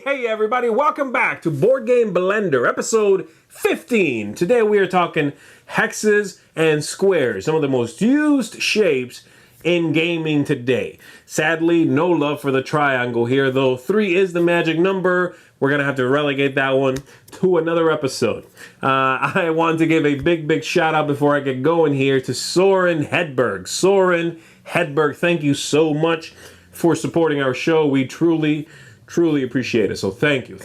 Hey everybody, welcome back to Board Game Blender, episode 15. Today we are talking hexes and squares, some of the most used shapes in gaming today. Sadly, no love for the triangle here, though 3 is the magic number. We're going to have to relegate that one to another episode. I want to give a big shout out before I get going here to Soren Hedberg. Soren Hedberg, thank you so much for supporting our show. We truly appreciate it. So thank you.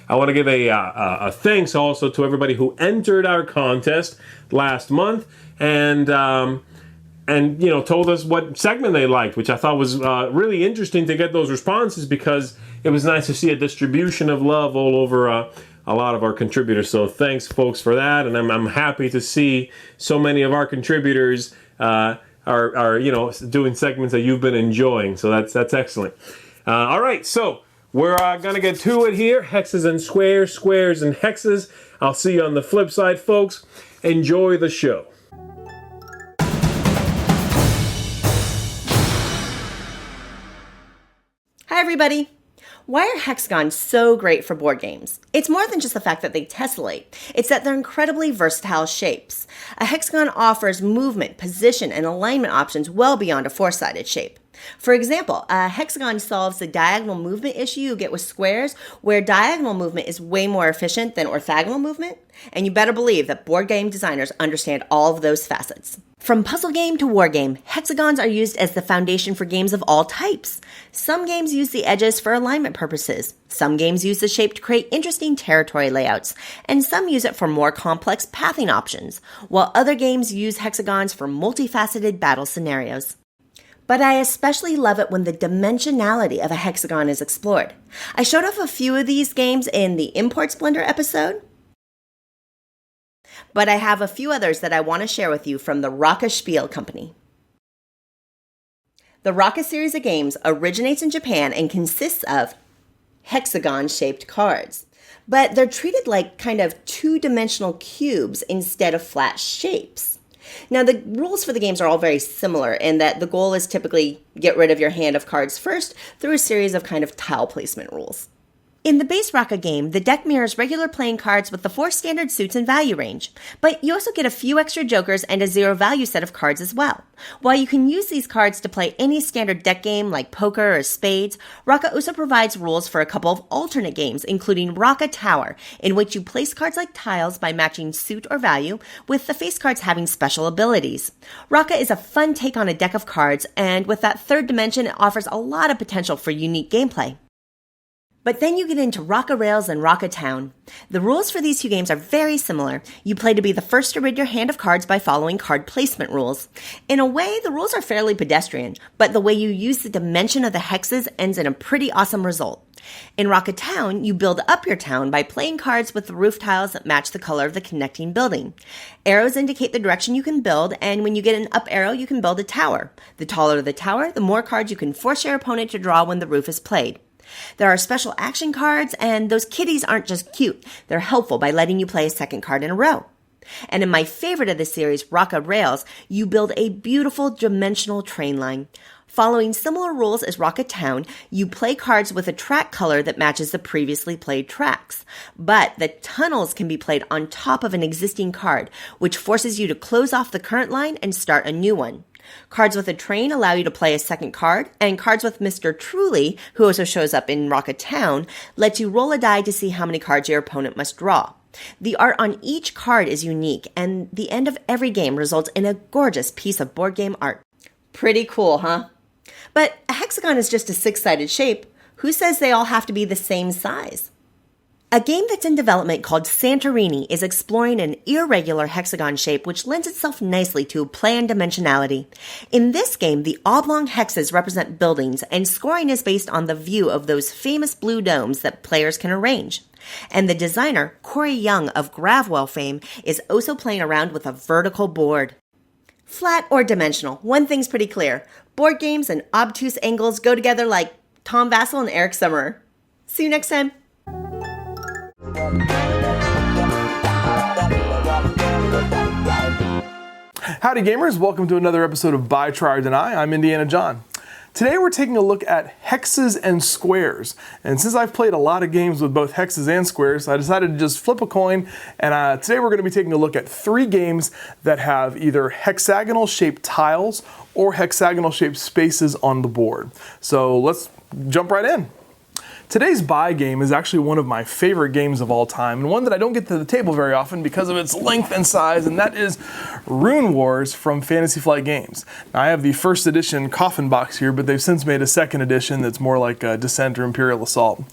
I want to give a thanks also to everybody who entered our contest last month and told us what segment they liked, which I thought was really interesting to get those responses because it was nice to see a distribution of love all over a lot of our contributors. So thanks, folks, for that. And I'm happy to see so many of our contributors are doing segments that you've been enjoying. So that's excellent. All right, so we're going to get to it here. Hexes and squares, squares and hexes. I'll see you on the flip side, folks. Enjoy the show. Hi, everybody. Why are hexagons so great for board games? It's more than just the fact that they tessellate. It's that they're incredibly versatile shapes. A hexagon offers movement, position, and alignment options well beyond a four-sided shape. For example, a hexagon solves the diagonal movement issue you get with squares, where diagonal movement is way more efficient than orthogonal movement. And you better believe that board game designers understand all of those facets. From puzzle game to war game, hexagons are used as the foundation for games of all types. Some games use the edges for alignment purposes. Some games use the shape to create interesting territory layouts. And some use it for more complex pathing options, while other games use hexagons for multifaceted battle scenarios. But I especially love it when the dimensionality of a hexagon is explored. I showed off a few of these games in the Imports Blender episode, but I have a few others that I want to share with you from the Rocca Spiel Company. The Rocca series of games originates in Japan and consists of hexagon-shaped cards, but they're treated like kind of two-dimensional cubes instead of flat shapes. Now, the rules for the games are all very similar in that the goal is typically get rid of your hand of cards first through a series of kind of tile placement rules. In the base Rocca game, the deck mirrors regular playing cards with the 4 standard suits and value range, but you also get a few extra jokers and a 0 value set of cards as well. While you can use these cards to play any standard deck game like poker or spades, Rocca also provides rules for a couple of alternate games, including Rocca Tower, in which you place cards like tiles by matching suit or value, with the face cards having special abilities. Rocca is a fun take on a deck of cards, and with that third dimension, it offers a lot of potential for unique gameplay. But then you get into Rocca Rails and Rocca Town. The rules for these two games are very similar. You play to be the first to rid your hand of cards by following card placement rules. In a way, the rules are fairly pedestrian, but the way you use the dimension of the hexes ends in a pretty awesome result. In Rocca Town, you build up your town by playing cards with the roof tiles that match the color of the connecting building. Arrows indicate the direction you can build, and when you get an up arrow, you can build a tower. The taller the tower, the more cards you can force your opponent to draw when the roof is played. There are special action cards, and those kitties aren't just cute. They're helpful by letting you play a second card in a row. And in my favorite of the series, Rocca Rails, you build a beautiful dimensional train line. Following similar rules as Rocca Town, you play cards with a track color that matches the previously played tracks. But the tunnels can be played on top of an existing card, which forces you to close off the current line and start a new one. Cards with a train allow you to play a second card, and cards with Mr. Truly, who also shows up in Rocca Town, lets you roll a die to see how many cards your opponent must draw. The art on each card is unique, and the end of every game results in a gorgeous piece of board game art. Pretty cool, huh? But a hexagon is just a 6-sided shape. Who says they all have to be the same size? A game that's in development called Santorini is exploring an irregular hexagon shape which lends itself nicely to play and dimensionality. In this game, the oblong hexes represent buildings, and scoring is based on the view of those famous blue domes that players can arrange. And the designer, Corey Young of Gravwell fame, is also playing around with a vertical board. Flat or dimensional, one thing's pretty clear. Board games and obtuse angles go together like Tom Vassell and Eric Summerer. See you next time. Howdy gamers, welcome to another episode of Buy, Try, or Deny. I'm Indiana John. Today we're taking a look at hexes and squares. And since I've played a lot of games with both hexes and squares, I decided to just flip a coin. And today we're going to be taking a look at 3 games that have either hexagonal shaped tiles or hexagonal shaped spaces on the board. So let's jump right in. Today's buy game is actually one of my favorite games of all time, and one that I don't get to the table very often because of its length and size, and that is Rune Wars from Fantasy Flight Games. Now, I have the first edition coffin box here, but they've since made a second edition that's more like Descent or Imperial Assault.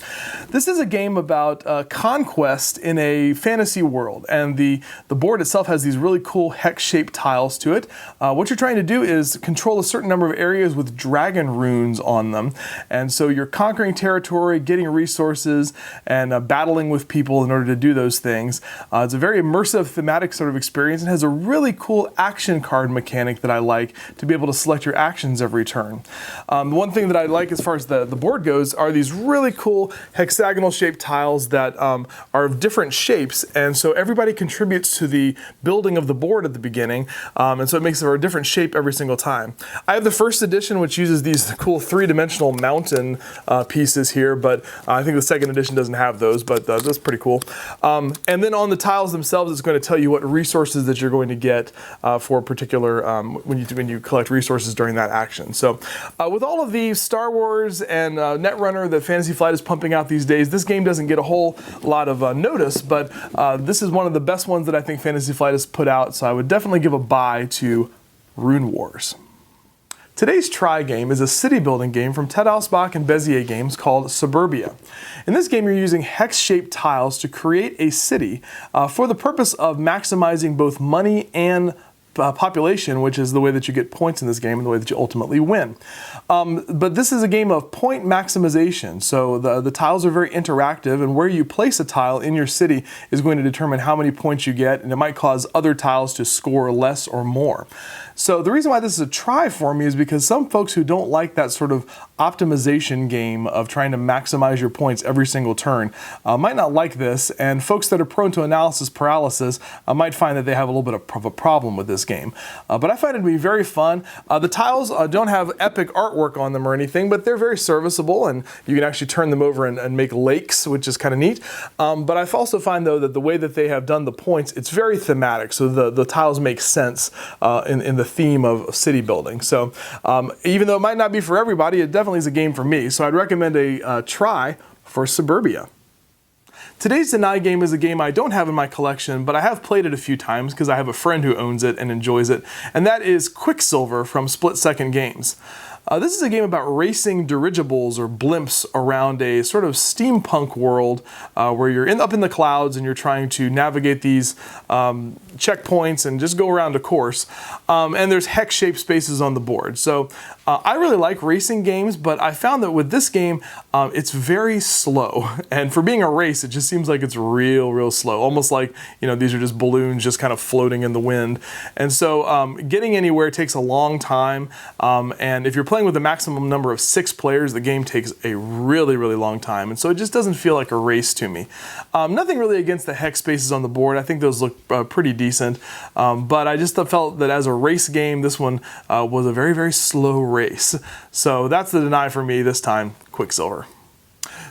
This is a game about conquest in a fantasy world, and the board itself has these really cool hex-shaped tiles to it. What you're trying to do is control a certain number of areas with dragon runes on them, and so you're conquering territory, getting resources, and battling with people in order to do those things. It's a very immersive thematic sort of experience and has a really cool action card mechanic that I like to be able to select your actions every turn. The one thing that I like as far as the board goes are these really cool hexagonal shaped tiles that are of different shapes, and so everybody contributes to the building of the board at the beginning, and so it makes it a different shape every single time. I have the first edition, which uses these cool 3-dimensional mountain pieces here, but I think the second edition doesn't have those, but that's pretty cool. And then on the tiles themselves, it's going to tell you what resources that you're going to get for a particular, when you collect resources during that action. So with all of the Star Wars and Netrunner that Fantasy Flight is pumping out these days, this game doesn't get a whole lot of notice, but this is one of the best ones that I think Fantasy Flight has put out, so I would definitely give a buy to Rune Wars. Today's try game is a city building game from Ted Alspach and Bezier Games called Suburbia. In this game, you're using hex-shaped tiles to create a city for the purpose of maximizing both money and population, which is the way that you get points in this game and the way that you ultimately win. But this is a game of point maximization. So the tiles are very interactive, and where you place a tile in your city is going to determine how many points you get, and it might cause other tiles to score less or more. So the reason why this is a try for me is because some folks who don't like that sort of optimization game of trying to maximize your points every single turn might not like this, and folks that are prone to analysis paralysis might find that they have a little bit of a problem with this game. But I find it to be very fun. The tiles don't have epic artwork on them or anything, but they're very serviceable, and you can actually turn them over and make lakes, which is kind of neat. But I also find, though, that the way that they have done the points, it's very thematic, so the tiles make sense in the theme of city building. So even though it might not be for everybody, it definitely is a game for me. So I'd recommend a try for Suburbia. Today's Deny game is a game I don't have in my collection, but I have played it a few times because I have a friend who owns it and enjoys it, and that is Quicksilver from Split Second Games. This is a game about racing dirigibles or blimps around a sort of steampunk world where you're up in the clouds and you're trying to navigate these checkpoints and just go around a course. And there's hex-shaped spaces on the board. So I really like racing games, but I found that with this game, it's very slow. And for being a race, it just seems like it's real slow. Almost like, these are just balloons just kind of floating in the wind. And so getting anywhere takes a long time. And if you're playing with a maximum number of 6 players, the game takes a really long time, and so it just doesn't feel like a race to me. Nothing really against the hex spaces on the board. I think those look pretty decent, but I just felt that as a race game, this one was a very slow race. So that's the deny for me this time, Quicksilver.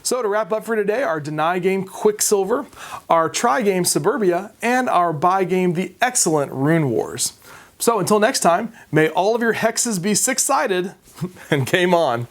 So to wrap up for today, our deny game, Quicksilver, our try game, Suburbia, and our buy game, the excellent Rune Wars. So until next time, may all of your hexes be 6-sided, and game on.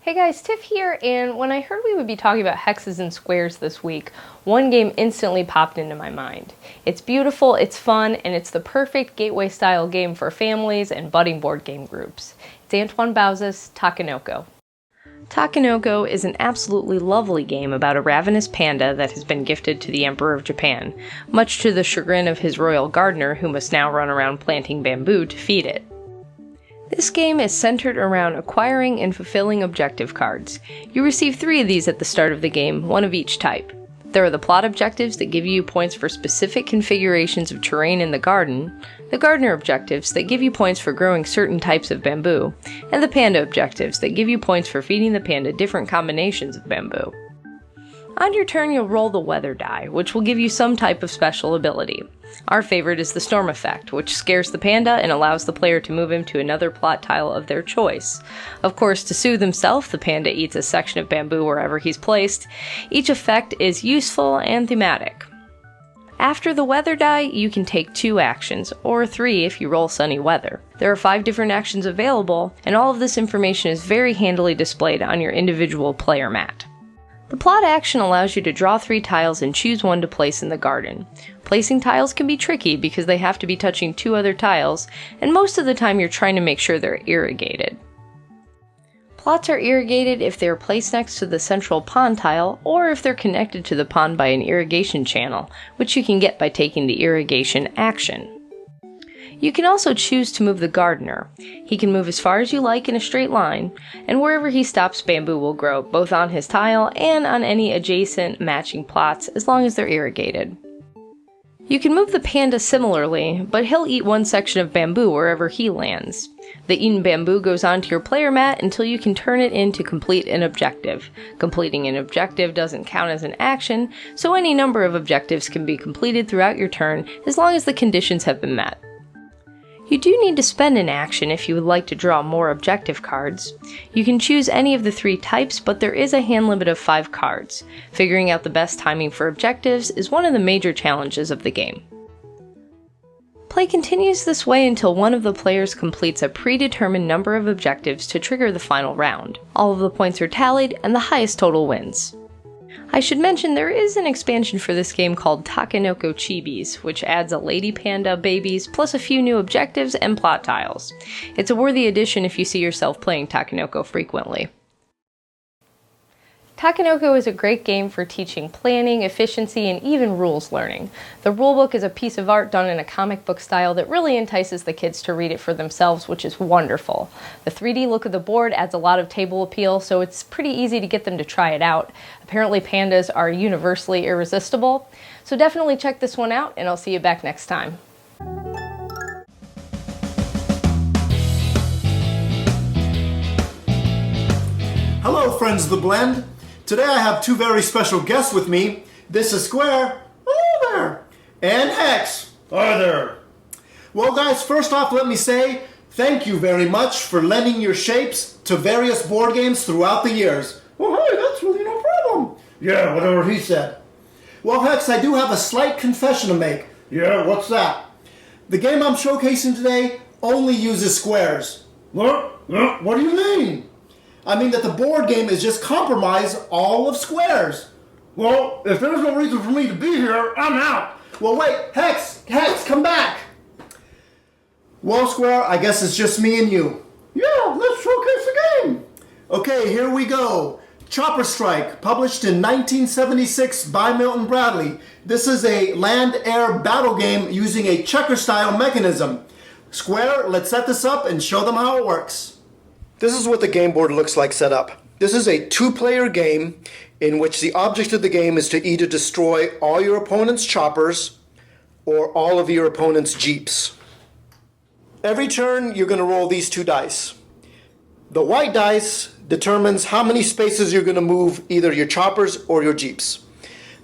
Hey guys, Tiff here, and when I heard we would be talking about hexes and squares this week, one game instantly popped into my mind. It's beautiful, it's fun, and it's the perfect gateway-style game for families and budding board game groups. It's Antoine Bauza's Takenoko. Takenoko is an absolutely lovely game about a ravenous panda that has been gifted to the Emperor of Japan, much to the chagrin of his royal gardener who must now run around planting bamboo to feed it. This game is centered around acquiring and fulfilling objective cards. You receive 3 of these at the start of the game, one of each type. There are the plot objectives that give you points for specific configurations of terrain in the gardener objectives that give you points for growing certain types of bamboo, and the panda objectives that give you points for feeding the panda different combinations of bamboo. On your turn, you'll roll the weather die, which will give you some type of special ability. Our favorite is the storm effect, which scares the panda and allows the player to move him to another plot tile of their choice. Of course, to soothe himself, the panda eats a section of bamboo wherever he's placed. Each effect is useful and thematic. After the weather die, you can take 2 actions, or 3 if you roll sunny weather. There are 5 different actions available, and all of this information is very handily displayed on your individual player mat. The plot action allows you to draw 3 tiles and choose one to place in the garden. Placing tiles can be tricky because they have to be touching 2 other tiles, and most of the time you're trying to make sure they're irrigated. Plots are irrigated if they are placed next to the central pond tile, or if they're connected to the pond by an irrigation channel, which you can get by taking the irrigation action. You can also choose to move the gardener. He can move as far as you like in a straight line, and wherever he stops, bamboo will grow, both on his tile and on any adjacent matching plots, as long as they're irrigated. You can move the panda similarly, but he'll eat one section of bamboo wherever he lands. The eaten bamboo goes onto your player mat until you can turn it in to complete an objective. Completing an objective doesn't count as an action, so any number of objectives can be completed throughout your turn as long as the conditions have been met. You do need to spend an action if you would like to draw more objective cards. You can choose any of the 3 types, but there is a hand limit of 5 cards. Figuring out the best timing for objectives is one of the major challenges of the game. Play continues this way until one of the players completes a predetermined number of objectives to trigger the final round. All of the points are tallied, and the highest total wins. I should mention there is an expansion for this game called Takenoko Chibis, which adds a lady panda babies plus a few new objectives and plot tiles. It's a worthy addition if you see yourself playing Takenoko frequently. Takenoko is a great game for teaching planning, efficiency, and even rules learning. The rulebook is a piece of art done in a comic book style that really entices the kids to read it for themselves, which is wonderful. The 3D look of the board adds a lot of table appeal, so it's pretty easy to get them to try it out. Apparently pandas are universally irresistible, so definitely check this one out, and I'll see you back next time. Hello, friends of the blend. Today I have 2 very special guests with me. This is Square, hello there, and Hex, hi there. Well guys, first off let me say thank you very much for lending your shapes to various board games throughout the years. Well hey, that's really no problem. Yeah, whatever he said. Well Hex, I do have a slight confession to make. Yeah, what's that? The game I'm showcasing today only uses squares. What do you mean? I mean that the board game is just comprised all of squares. Well, if there's no reason for me to be here, I'm out. Well, wait, Hex, come back. Well, Square, I guess it's just me and you. Yeah, let's showcase the game. Okay, here we go. Chopper Strike, published in 1976 by Milton Bradley. This is a land-air battle game using a checker-style mechanism. Square, let's set this up and show them how it works. This is what the game board looks like set up. This is a 2-player game in which the object of the game is to either destroy all your opponent's choppers or all of your opponent's jeeps. Every turn you're going to roll these 2 dice. The white dice determines how many spaces you're going to move either your choppers or your jeeps.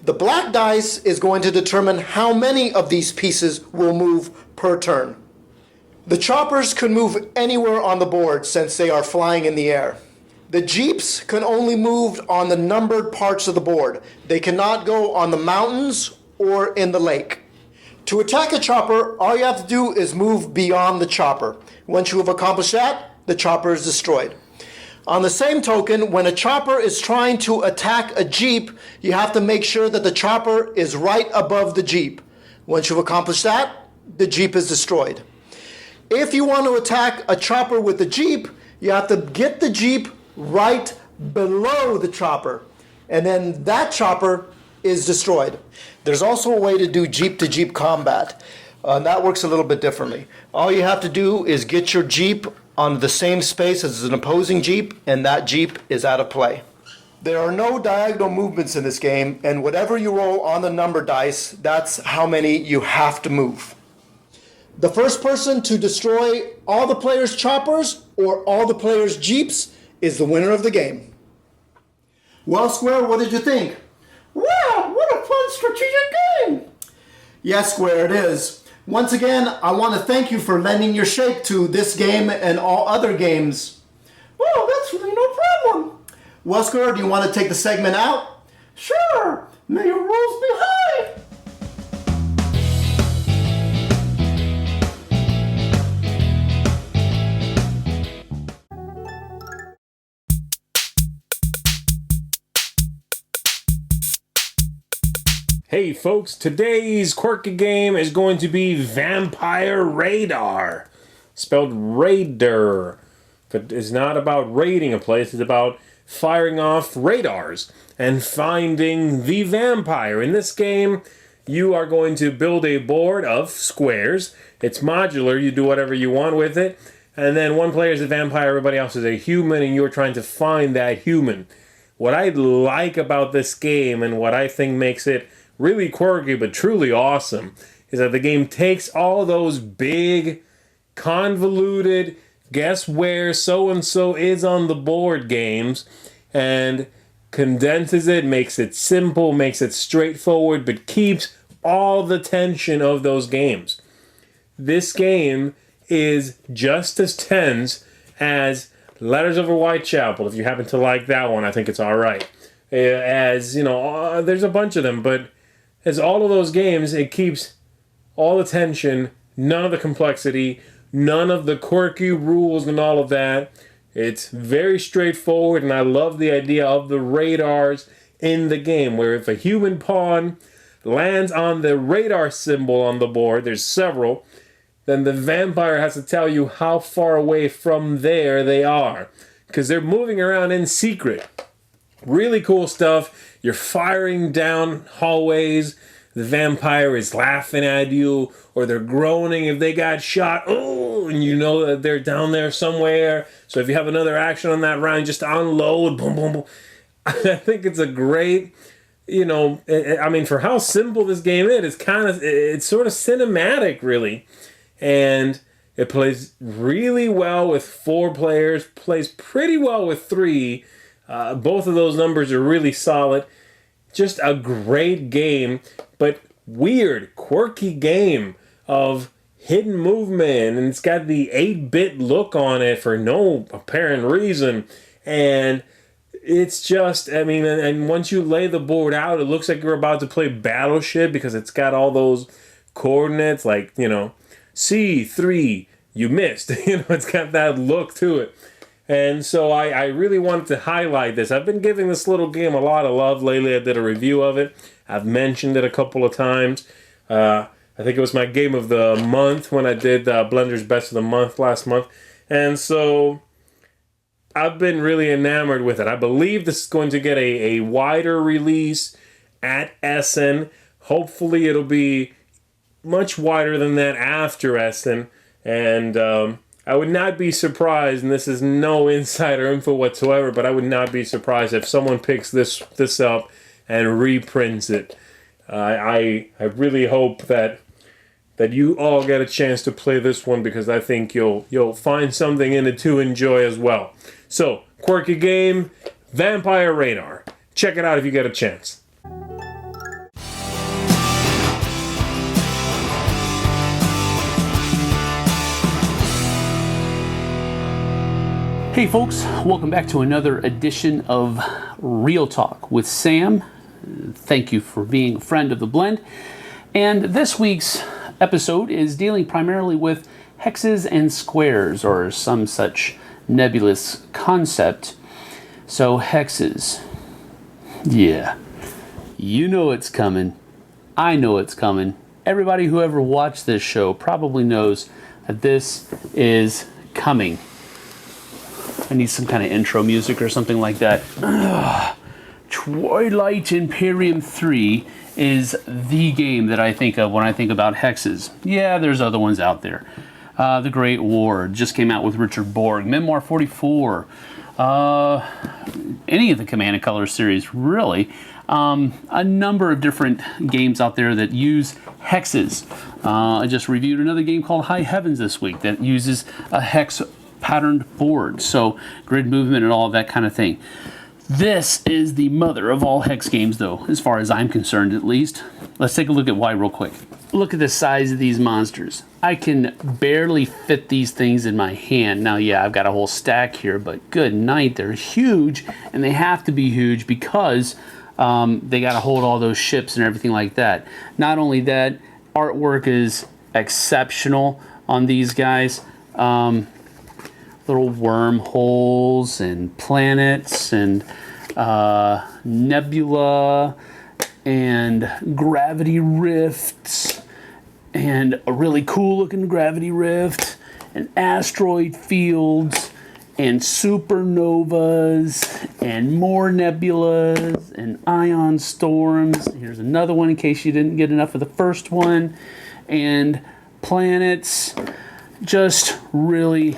The black dice is going to determine how many of these pieces will move per turn. The choppers can move anywhere on the board since they are flying in the air. The jeeps can only move on the numbered parts of the board. They cannot go on the mountains or in the lake. To attack a chopper, all you have to do is move beyond the chopper. Once you have accomplished that, the chopper is destroyed. On the same token, when a chopper is trying to attack a jeep, you have to make sure that the chopper is right above the jeep. Once you've accomplished that, the jeep is destroyed. If you want to attack a chopper with a jeep, you have to get the jeep right below the chopper, and then that chopper is destroyed. There's also a way to do jeep-to-jeep combat, and that works a little bit differently. All you have to do is get your jeep on the same space as an opposing jeep, and that jeep is out of play. There are no diagonal movements in this game, and whatever you roll on the number dice, that's how many you have to move. The first person to destroy all the players' choppers or all the players' jeeps is the winner of the game. Well, Square, what did you think? Wow, what a fun strategic game! Yes, Square, it is. Once again, I want to thank you for lending your shape to this game and all other games. Well, that's really no problem. Well, Square, do you want to take the segment out? Sure, may your rules be high. Hey folks, today's quirky game is going to be Vampire Radar. Spelled Raider. But it's not about raiding a place, it's about firing off radars and finding the vampire. In this game, you are going to build a board of squares. It's modular, you do whatever you want with it. And then one player is a vampire, everybody else is a human, and you're trying to find that human. What I like about this game and what I think makes it really quirky but truly awesome is that the game takes all those big, convoluted, guess where so-and-so is on the board games and condenses it, makes it simple, makes it straightforward, but keeps all the tension of those games. This game is just as tense as Letters Over Whitechapel. If you happen to like that one, I think it's alright. As, you know, there's a bunch of them, but as all of those games, it keeps all the tension, none of the complexity, none of the quirky rules and all of that. It's very straightforward, and I love the idea of the radars in the game, where if a human pawn lands on the radar symbol on the board, there's several, then the vampire has to tell you how far away from there they are, because they're moving around in secret. Really cool stuff. You're firing down hallways. The vampire is laughing at you, or they're groaning if they got shot. Oh, and you know that they're down there somewhere. So if you have another action on that round, just unload. Boom, boom, boom. I think it's a great, you know, I mean, for how simple this game is, it's sort of cinematic, really. And it plays really well with 4 players, plays pretty well with 3. Both of those numbers are really solid. Just a great game, but weird, quirky game of hidden movement, and it's got the 8-bit look on it for no apparent reason. And it's just, I mean, and once you lay the board out, it looks like you're about to play Battleship because it's got all those coordinates, like, you know, C3, you missed. You know, it's got that look to it. And so I really wanted to highlight this. I've been giving this little game a lot of love lately. I did a review of it. I've mentioned it a couple of times. I think it was my game of the month when I did Blender's Best of the Month last month. And so I've been really enamored with it. I believe this is going to get a wider release at Essen. Hopefully it'll be much wider than that after Essen. And I would not be surprised, and this is no insider info whatsoever, but I would not be surprised if someone picks this up and reprints it. I really hope that you all get a chance to play this one, because I think you'll find something in it to enjoy as well. So, quirky game, Vampire Radar. Check it out if you get a chance. Hey folks, welcome back to another edition of Real Talk with Sam. Thank you for being a friend of the blend. And this week's episode is dealing primarily with hexes and squares, or some such nebulous concept. So hexes. Yeah. You know it's coming. I know it's coming. Everybody who ever watched this show probably knows that this is coming. I need some kind of intro music or something like that. Twilight Imperium 3 is the game that I think of when I think about hexes. Yeah, there's other ones out there. The Great War just came out with Richard Borg. Memoir 44. Any of the Command & Color series, really. A number of different games out there that use hexes. I just reviewed another game called High Heavens this week that uses a hex patterned board, so grid movement and all of that kind of thing. This is the mother of all hex games, though, as far as I'm concerned at least. Let's take a look at why real quick. Look at the size of these monsters. I can barely fit these things in my hand. Now, yeah, I've got a whole stack here, but good night, they're huge, and they have to be huge because they got to hold all those ships and everything like that. Not only that, artwork is exceptional on these guys. Little wormholes and planets and nebula and gravity rifts and a really cool looking gravity rift and asteroid fields and supernovas and more nebulas and ion storms. Here's another one in case you didn't get enough of the first one. And planets. Just really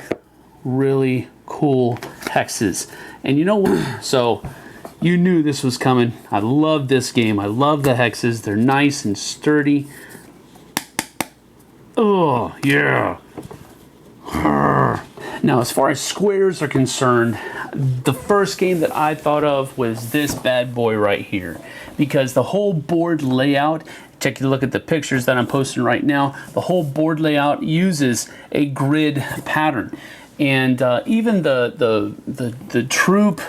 cool hexes. And you know what? So you knew this was coming. I love this game. I love the hexes. They're nice and sturdy. Oh, yeah. Now, as far as squares are concerned, the first game that I thought of was this bad boy right here. Because the whole board layout, take a look at the pictures that I'm posting right now, the whole board layout uses a grid pattern. And even the troop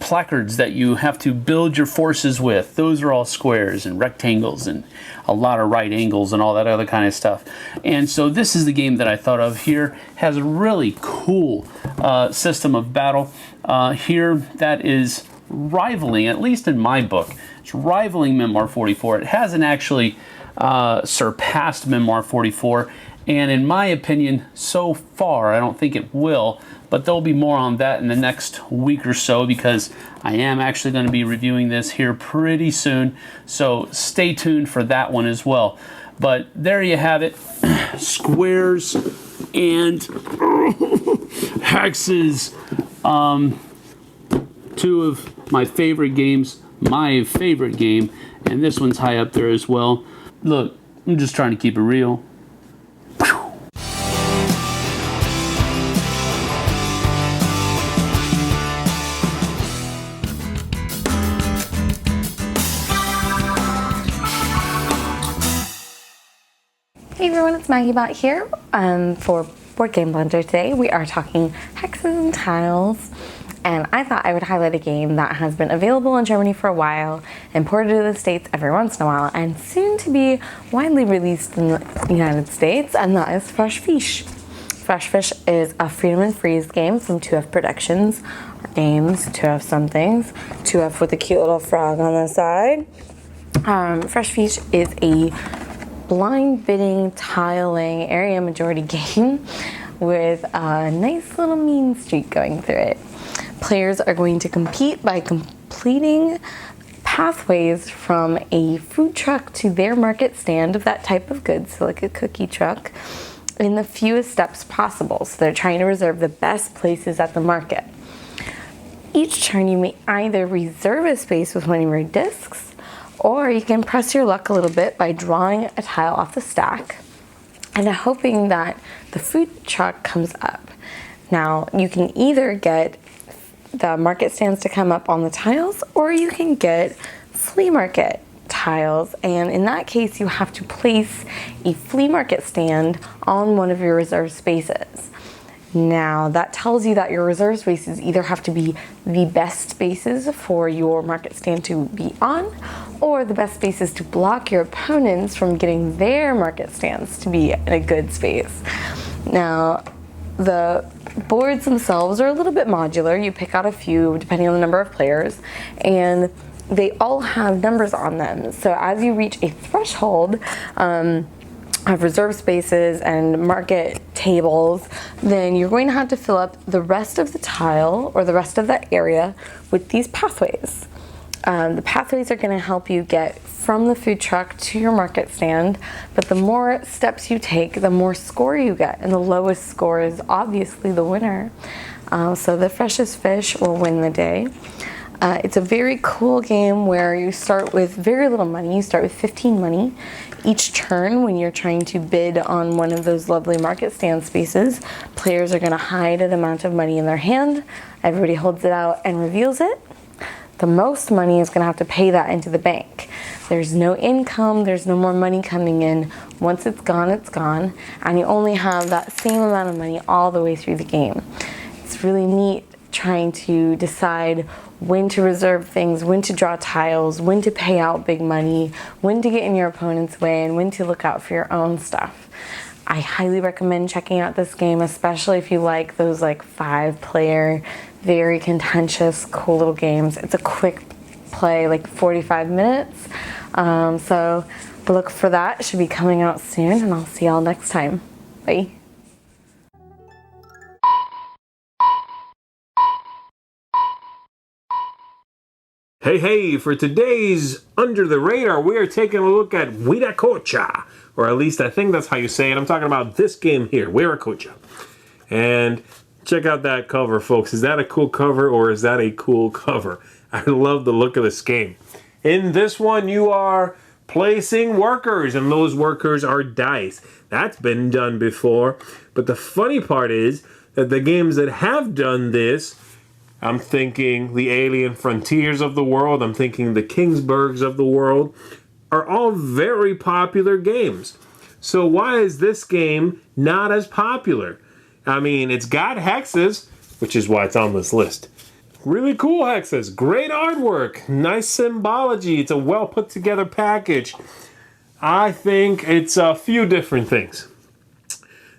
placards that you have to build your forces with, those are all squares and rectangles and a lot of right angles and all that other kind of stuff. And so this is the game that I thought of here. Has a really cool system of battle here that is rivaling, at least in my book, it's rivaling Memoir 44. It hasn't actually surpassed Memoir 44. And in my opinion, so far, I don't think it will, but there'll be more on that in the next week or so because I am actually going to be reviewing this here pretty soon. So stay tuned for that one as well. But there you have it. Squares and hexes. Two of my favorite games. My favorite game. And this one's high up there as well. Look, I'm just trying to keep it real. Hey everyone, it's MAGGIBOT here for Board Game Blender. Today we are talking hexes and tiles, and I thought I would highlight a game that has been available in Germany for a while, imported to the States every once in a while, and soon to be widely released in the United States, and that is Fresh Fish. Fresh Fish is a Freedom and Freeze game from 2F Productions, or Games, 2F somethings, 2F with a cute little frog on the side. Fresh Fish is a blind bidding tiling area majority game with a nice little mean streak going through it. Players are going to compete by completing pathways from a food truck to their market stand of that type of goods, so like a cookie truck, in the fewest steps possible. So they're trying to reserve the best places at the market. Each turn you may either reserve a space with one of your discs, or you can press your luck a little bit by drawing a tile off the stack and hoping that the food truck comes up. Now, you can either get the market stands to come up on the tiles, or you can get flea market tiles, and in that case you have to place a flea market stand on one of your reserved spaces. Now, that tells you that your reserve spaces either have to be the best spaces for your market stand to be on, or the best spaces to block your opponents from getting their market stands to be in a good space. Now, the boards themselves are a little bit modular. You pick out a few depending on the number of players, and they all have numbers on them. So as you reach a threshold, have reserve spaces and market tables, then you're going to have to fill up the rest of the tile or the rest of that area with these pathways. The pathways are going to help you get from the food truck to your market stand, but the more steps you take, the more score you get, and the lowest score is obviously the winner. So the freshest fish will win the day. It's a very cool game where you start with very little money. You start with 15 money. Each turn, when you're trying to bid on one of those lovely market stand spaces, players are going to hide an amount of money in their hand. Everybody holds it out and reveals it. The most money is going to have to pay that into the bank. There's no income, there's no more money coming in. Once it's gone, and you only have that same amount of money all the way through the game. It's really neat trying to decide when to reserve things, when to draw tiles, when to pay out big money, when to get in your opponent's way, and when to look out for your own stuff. I highly recommend checking out this game, especially if you like those like 5-player, very contentious, cool little games. It's a quick play, like 45 minutes. So look for that. It should be coming out soon, and I'll see y'all next time. Bye. Hey, for today's Under the Radar, we are taking a look at Huiracocha, or at least I think that's how you say it. I'm talking about this game here, Huiracocha. And check out that cover, folks. Is that a cool cover, or is that a cool cover? I love the look of this game. In this one, you are placing workers, and those workers are dice. That's been done before. But the funny part is that the games that have done this, I'm thinking the Alien Frontiers of the world, I'm thinking the Kingsburgs of the world, are all very popular games. So why is this game not as popular? I mean, it's got hexes, which is why it's on this list. Really cool hexes, great artwork, nice symbology, it's a well put together package. I think it's a few different things.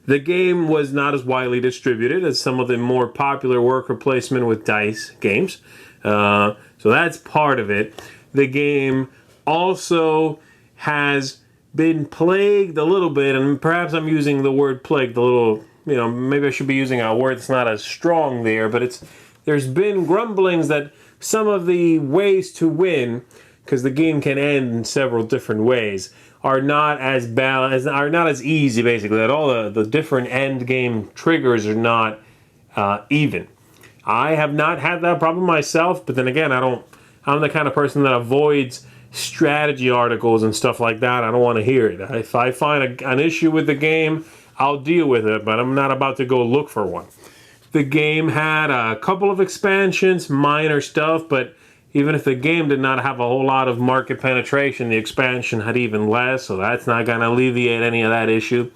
The game was not as widely distributed as some of the more popular worker placement with dice games. So that's part of it. The game also has been plagued a little bit, and perhaps I'm using the word plagued a little, maybe I should be using a word that's not as strong there, but there's been grumblings that some of the ways to win, because the game can end in several different ways, are not as balanced, are not as easy, basically, that all the different end game triggers are not even. I have not had that problem myself, but then again, I'm the kind of person that avoids strategy articles and stuff like that. I don't want to hear it. If I find an issue with the game, I'll deal with it, but I'm not about to go look for one. The game had a couple of expansions, minor stuff, but even if the game did not have a whole lot of market penetration, the expansion had even less, so that's not going to alleviate any of that issue.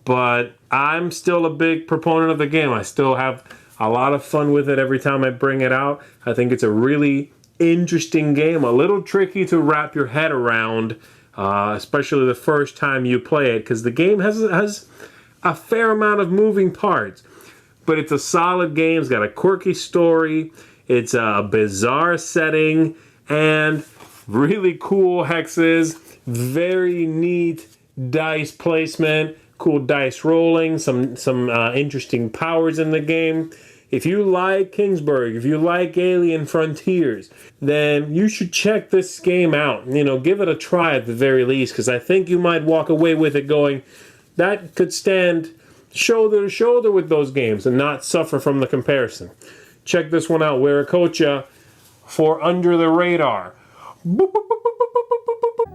But I'm still a big proponent of the game. I still have a lot of fun with it every time I bring it out. I think it's a really interesting game, a little tricky to wrap your head around, especially the first time you play it, because the game has a fair amount of moving parts. But it's a solid game. It's got a quirky story. It's a bizarre setting and really cool hexes, very neat dice placement, cool dice rolling, some interesting powers in the game. If you like Kingsburg, if you like Alien Frontiers, then you should check this game out. Give it a try at the very least, because I think you might walk away with it going, that could stand shoulder to shoulder with those games and not suffer from the comparison. Check this one out, Huiracocha, for Under the Radar. Boop, boop, boop, boop, boop, boop,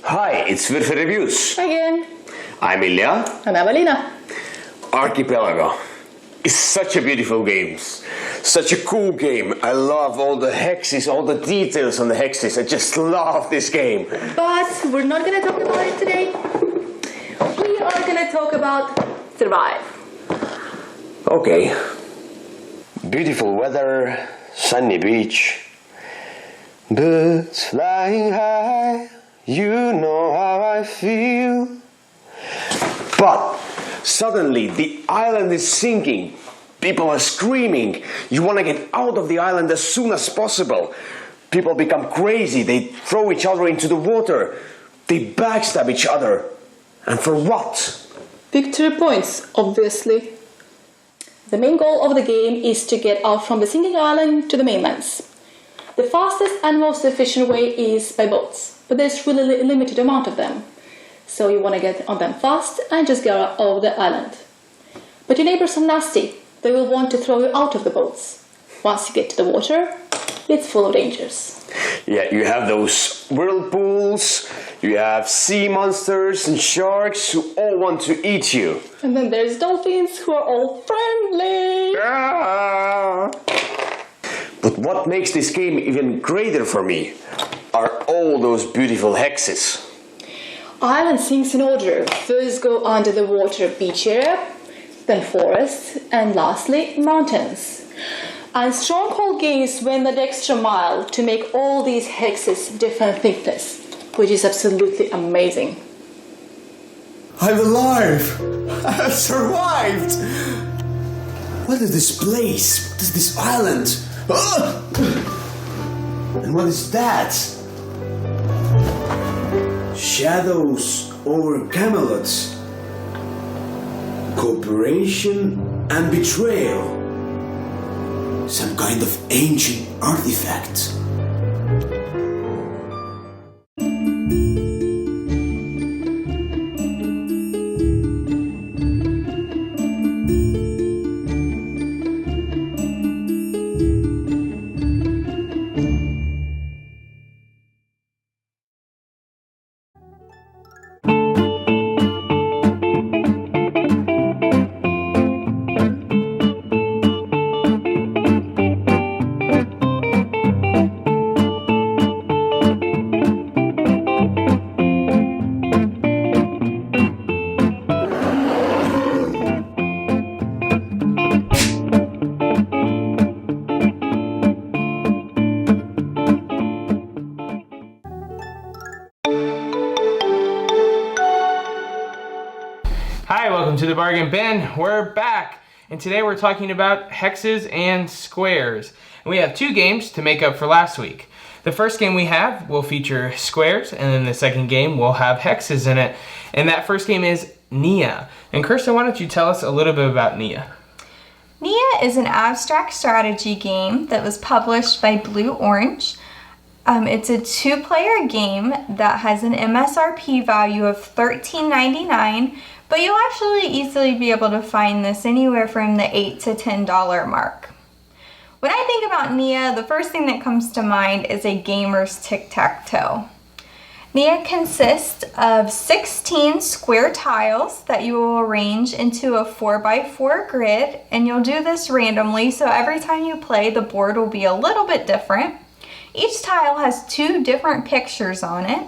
Hi, it's Würfel Reviews. Again. I'm Ilya. And I'm Alina. Archipelago is such a beautiful game. Such a cool game. I love all the hexes, all the details on the hexes. I just love this game. But we're not going to talk about it today. We are going to talk about Survive. Okay. Beautiful weather, sunny beach. Birds flying high, you know how I feel. But suddenly the island is sinking. People are screaming. You want to get out of the island as soon as possible. People become crazy. They throw each other into the water. They backstab each other. And for what? Victory points, obviously. The main goal of the game is to get out from the sinking island to the mainlands. The fastest and most efficient way is by boats, but there's really a limited amount of them. So you want to get on them fast and just get out of the island. But your neighbors are nasty. They will want to throw you out of the boats. Once you get to the water, it's full of dangers. Yeah, you have those whirlpools, you have sea monsters and sharks who all want to eat you. And then there's dolphins who are all friendly. Ah. But what makes this game even greater for me are all those beautiful hexes. Island sinks in order. First go under the water beach area, then forests, and lastly mountains. And Stronghold Games went that extra mile to make all these hexes different thickness, which is absolutely amazing. I'm alive! I've survived! What is this place? What is this island? Ah! And what is that? Shadows over Camelot. Cooperation and betrayal. Some kind of ancient artifact. Hi, welcome to the Bargain Bin. We're back, and today we're talking about hexes and squares. And we have two games to make up for last week. The first game we have will feature squares, and then the second game will have hexes in it. And that first game is Nia. And Kirsten, why don't you tell us a little bit about Nia? Nia is an abstract strategy game that was published by Blue Orange. It's a two-player game that has an MSRP value of $13.99, but you'll actually easily be able to find this anywhere from the $8 to $10 mark. When I think about Nia, the first thing that comes to mind is a gamer's tic-tac-toe. Nia consists of 16 square tiles that you will arrange into a 4x4 grid, and you'll do this randomly, so every time you play, the board will be a little bit different. Each tile has two different pictures on it,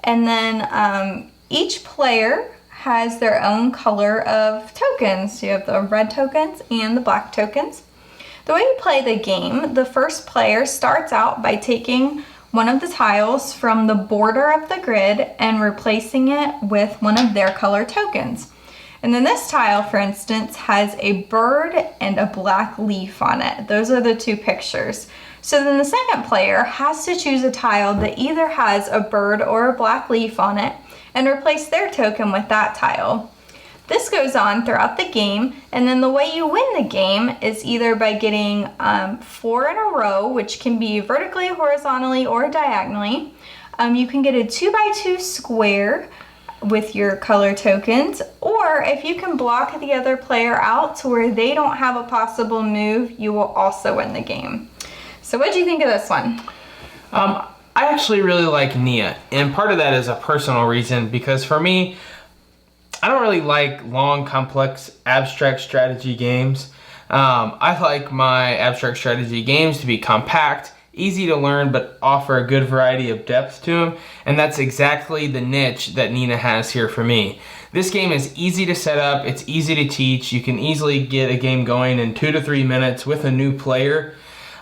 and then each player has their own color of tokens. You have the red tokens and the black tokens. The way you play the game, the first player starts out by taking one of the tiles from the border of the grid and replacing it with one of their color tokens. And then this tile, for instance, has a bird and a black leaf on it. Those are the two pictures. So then the second player has to choose a tile that either has a bird or a black leaf on it and replace their token with that tile. This goes on throughout the game, and then the way you win the game is either by getting 4 in a row, which can be vertically, horizontally, or diagonally. You can get a 2x2 square with your color tokens, or if you can block the other player out to where they don't have a possible move, you will also win the game. So what do you think of this one? I actually really like Nia, and part of that is a personal reason, because for me, I don't really like long, complex, abstract strategy games. I like my abstract strategy games to be compact, easy to learn, but offer a good variety of depth to them, and that's exactly the niche that Nia has here for me. This game is easy to set up, it's easy to teach, you can easily get a game going in 2 to 3 minutes with a new player.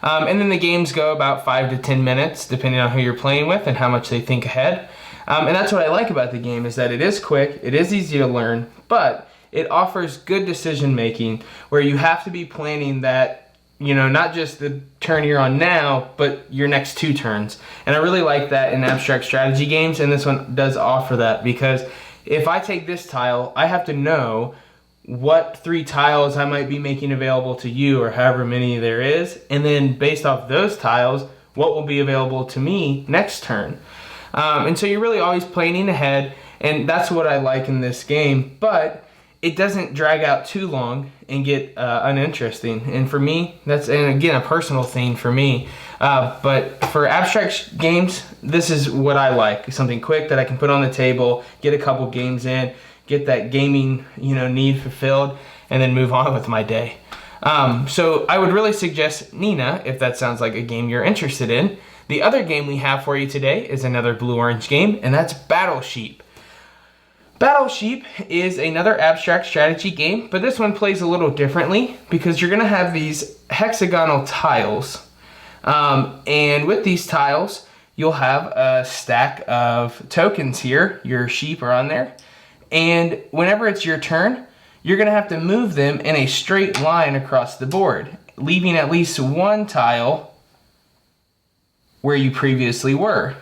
And then the games go about 5 to 10 minutes, depending on who you're playing with and how much they think ahead. And that's what I like about the game, is that it is quick, it is easy to learn, but it offers good decision making where you have to be planning that, you know, not just the turn you're on now, but your next 2 turns. And I really like that in abstract strategy games, and this one does offer that, because if I take this tile, I have to know what 3 tiles I might be making available to you, or however many there is, and then based off those tiles, what will be available to me next turn. And so you're really always planning ahead, and that's what I like in this game, but it doesn't drag out too long and get uninteresting. And for me, that's, and again, a personal thing for me. But for abstract games, this is what I like. Something quick that I can put on the table, get a couple games in, get that gaming need fulfilled, and then move on with my day. So I would really suggest Nina, if that sounds like a game you're interested in. The other game we have for you today is another blue-orange game, and that's Battle Sheep. Battle Sheep is another abstract strategy game, but this one plays a little differently because you're going to have these hexagonal tiles. And with these tiles, you'll have a stack of tokens here. Your sheep are on there. And whenever it's your turn, you're going to have to move them in a straight line across the board, leaving at least one tile where you previously were.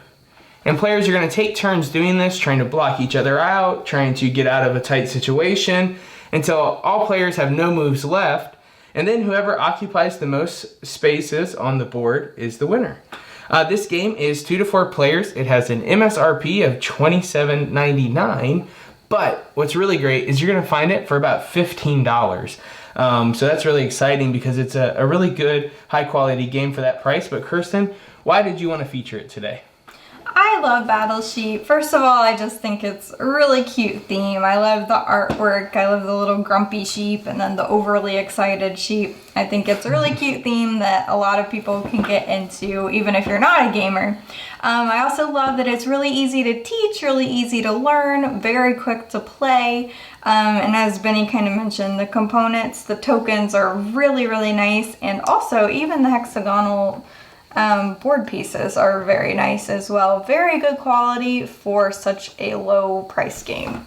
And players are going to take turns doing this, trying to block each other out, trying to get out of a tight situation until all players have no moves left. And then whoever occupies the most spaces on the board is the winner. This game is 2 to 4 players. It has an MSRP of $27.99. But what's really great is you're going to find it for about $15. So that's really exciting because it's a really good, high-quality game for that price. But Kirsten, why did you want to feature it today? I love Battle Sheep. First of all, I just think it's a really cute theme. I love the artwork. I love the little grumpy sheep and then the overly excited sheep. I think it's a really cute theme that a lot of people can get into, even if you're not a gamer. I also love that it's really easy to teach, really easy to learn, very quick to play. And as Benny kind of mentioned, the components, the tokens are really, really nice. And also, even the hexagonal board pieces are very nice as well. Very good quality for such a low price game.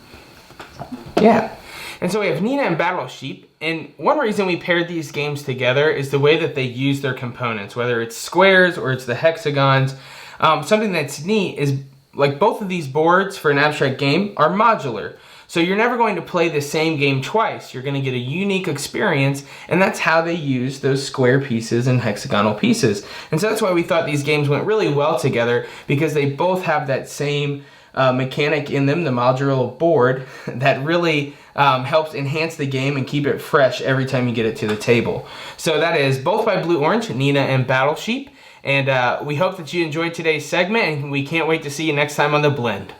Yeah. And so we have Nina and Battle Sheep. And one reason we paired these games together is the way that they use their components, whether it's squares or it's the hexagons. Something that's neat is like both of these boards for an abstract game are modular. So you're never going to play the same game twice. You're going to get a unique experience, and that's how they use those square pieces and hexagonal pieces. And so that's why we thought these games went really well together, because they both have that same mechanic in them, the modular board, that really helps enhance the game and keep it fresh every time you get it to the table. So that is both by Blue Orange, Nina and Battle Sheep. And we hope that you enjoyed today's segment, and we can't wait to see you next time on The Blend.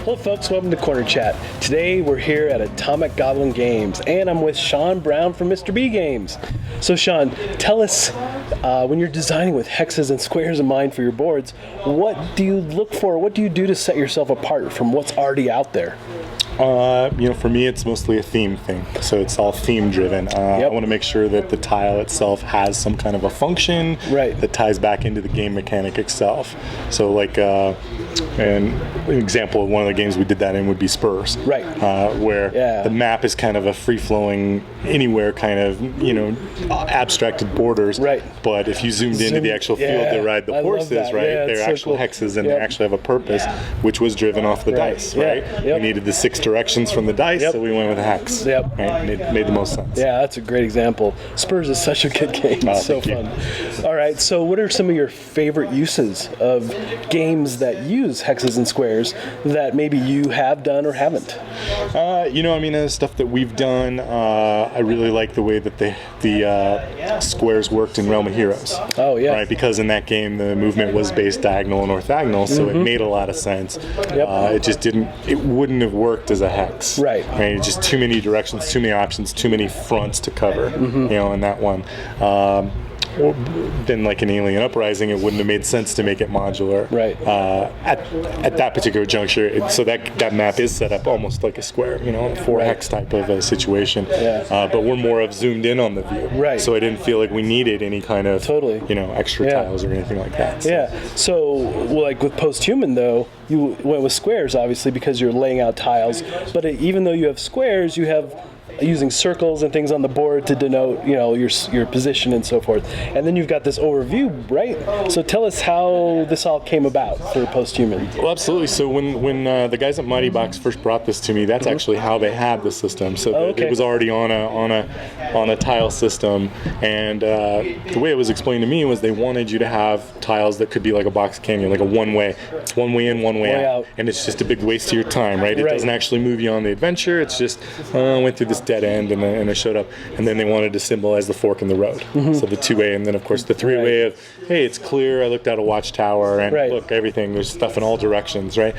Hello folks, welcome to Corner Chat. Today we're here at Atomic Goblin Games and I'm with Sean Brown from Mr. B Games. So Sean, tell us, when you're designing with hexes and squares in mind for your boards, what do you look for, what do you do to set yourself apart from what's already out there? For me, it's mostly a theme thing. So it's all theme driven. I want to make sure that the tile itself has some kind of a function that ties back into the game mechanic itself. So like, an example of one of the games we did that in would be Spurs. Where the map is kind of a free-flowing, anywhere kind of, abstracted borders. But if you zoomed into the actual field they ride the horses, they're actual hexes and they actually have a purpose, which was driven off the dice, We needed the 6 directions from the dice, so we went with a hex. It made the most sense. Yeah, that's a great example. Spurs is such a good game. It's so fun. All right, so what are some of your favorite uses of games that use hexes and squares that maybe you have done or haven't? The stuff that we've done, I really like the way that the squares worked in Realm of Heroes. Because in that game the movement was based diagonal and orthogonal, so it made a lot of sense. It wouldn't have worked as a hex. Just too many directions, too many options, too many fronts to cover. In that one. Then like an Alien Uprising, it wouldn't have made sense to make it modular. At that particular juncture, so that map is set up almost like a square, 4 hex type of a situation. But we're more of zoomed in on the view. So I didn't feel like we needed any kind of extra tiles or anything like that. So like with Posthuman though, you went with squares obviously because you're laying out tiles. But even though you have squares, you have using circles and things on the board to denote, your position and so forth. And then you've got this overview, right? So tell us how this all came about for Posthuman. Well, absolutely. So when the guys at Mighty Box first brought this to me, that's actually how they had the system. So it was already on a tile system, and the way it was explained to me was they wanted you to have tiles that could be like a box canyon, like a one-way. It's one way in, one way out, and it's just a big waste of your time, right? It doesn't actually move you on the adventure. It's just went through this dead end and I showed up, and then they wanted to symbolize the fork in the road. So the two-way, and then of course the three-way of, hey, it's clear. I looked out a watchtower, and look, everything. There's stuff in all directions, right?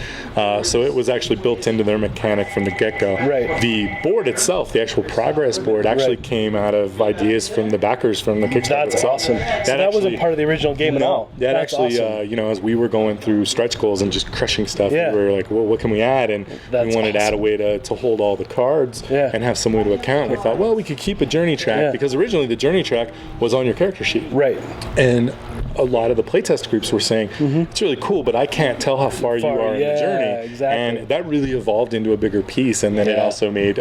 So it was actually built into their mechanic from the get-go. The board itself, the actual progress board, actually came out of ideas from the backers from the Kickstarter. That's awesome. That wasn't part of the original game at all. That's actually, awesome. As we were going through stretch goals and just crushing stuff, we were like, well, what can we add? And we wanted to add a way to hold all the cards and have some way to account. We thought, well, we could keep a journey track, because originally the journey track was on your character sheet. And a lot of the playtest groups were saying, it's really cool, but I can't tell how far you are in the journey. And that really evolved into a bigger piece, and then it also gave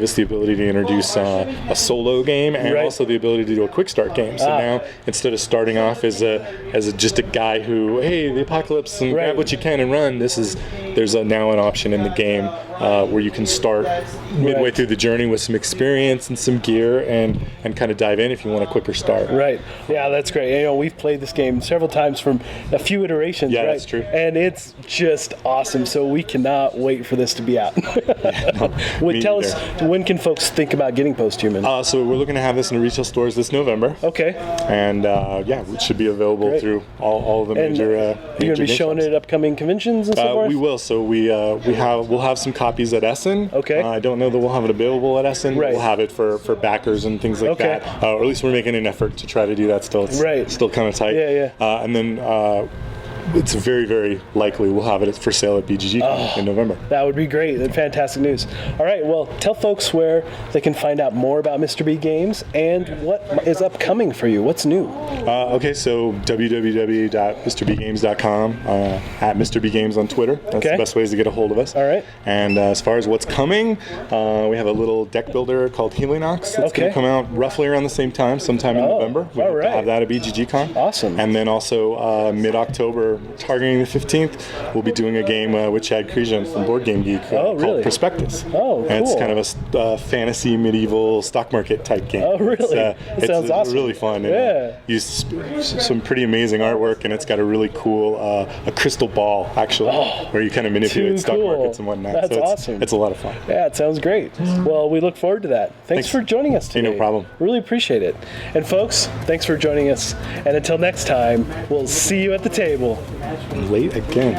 us the ability to introduce a solo game and also the ability to do a quick start game. So now, instead of starting off as just a guy who, hey, the apocalypse and grab what you can and run, there's now an option in the game where you can start midway through the journey with some experience and some gear and kind of dive in if you want a quicker start. Yeah, that's great. We've played this game several times from a few iterations. Yeah, that's true. And it's just awesome. So we cannot wait for this to be out. Tell us, when can folks think about getting Posthuman? So we're looking to have this in retail stores this November. And it should be available through all of the major. You're going to be showing it at upcoming conventions and so forth? We will. So we'll have some copies at Essen. I don't know that we'll have it available at Essen. We'll have it for backers and things like that. Or at least we're making an effort to try to do that still. It's still kind of tight. And then it's very, very likely we'll have it for sale at BGG in November. That would be great. Fantastic news. All right, well, tell folks where they can find out more about Mr. B Games and what is upcoming for you. What's new? So www.mrbgames.com, at Mr. B Games on Twitter. That's the best ways to get a hold of us. All right. And as far as what's coming, we have a little deck builder called Helinox. It's going to come out roughly around the same time, sometime in November. We hope to have that at BGG-Con. Awesome. And then also mid-October, targeting the 15th, we'll be doing a game with Chad Crejan from Board Game Geek called Prospectus. Cool. And it's kind of a fantasy medieval stock market type game. That sounds awesome. Really fun. Used some pretty amazing artwork, and it's got a really cool a crystal ball actually, where you kind of manipulate stock markets and whatnot. That's awesome. It's a lot of fun. Yeah, it sounds great. Well, we look forward to that. Thanks for joining us today. No problem. Really appreciate it. And folks, thanks for joining us. And until next time, we'll see you at the table. Late again.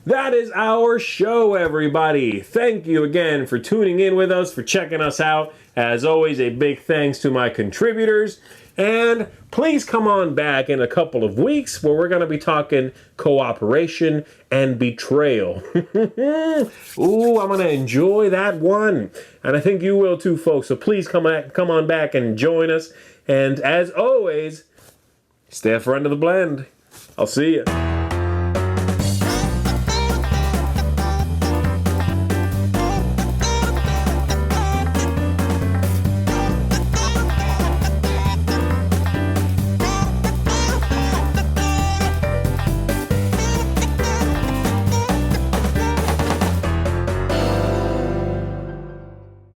That is our show, everybody. Thank you again for tuning in with us, for checking us out. As always, a big thanks to my contributors. And please come on back in a couple of weeks where we're going to be talking cooperation and betrayal. Ooh, I'm going to enjoy that one. And I think you will too, folks. So please come on back and join us. And as always, stay a friend of the blend. I'll see you.